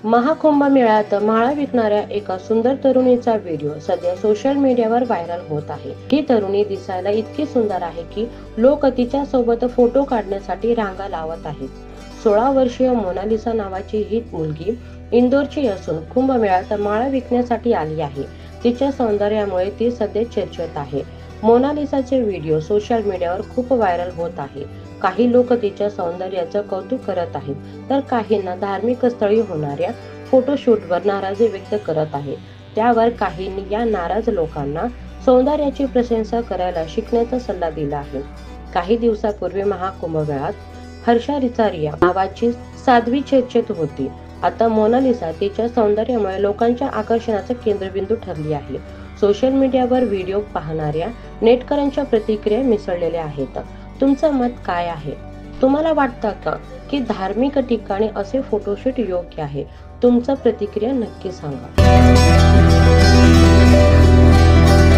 महाकुंभमेळ्यात माळा विकणाऱ्या एका सुंदर तरुणीचा व्हिडिओ सध्या सोशल मीडियावर व्हायरल होत आहे। ही तरुणी दिसायला इतकी सुंदर आहे की लोक तिच्या सोबत फोटो काढण्यासाठी रांगा लावत आहेत। 16 वर्षीय मोनालिसा नावाची ही मुलगी इंदोरची असून कुंभमेळ्यात माळा विकण्यासाठी आली आहे। तिच्या सौंदर्यामुळे ती सध्या चर्चेत आहे। मोनालिसाचे व्हिडिओ सोशल मीडियावर खूप व्हायरल होत आहे। काही लोक तिच्या सौंदर्याचं कौतुक करत आहेत, तर काहींना धार्मिक स्थळी होणाऱ्या फोटोशूटवर नाराजी व्यक्त करत आहेत। त्यावर काहींनी या नाराज लोकांना सौंदर्याची प्रशंसा करायला शिकण्याचा सल्ला दिला आहे। काही दिवसापूर्वी महाकुंभमेळ्यात हर्षा रिचारिया नावाची साध्वी चर्चेत होती। आता मोनालिसा तिच्या सौंदर्यामुळे लोकांच्या आकर्षणाचा केंद्रबिंदू ठरली आहे। सोशल मीडियावर व्हिडिओ पाहणाऱ्या नेटकऱ्यांच्या प्रतिक्रिया मिसळलेल्या आहेत। तुमचं मत काय आहे? तुम्हाला वाटतं का की धार्मिक ठिकाणी असे फोटोशूट योग्य आहे? तुमचं प्रतिक्रिया नक्की सांगा।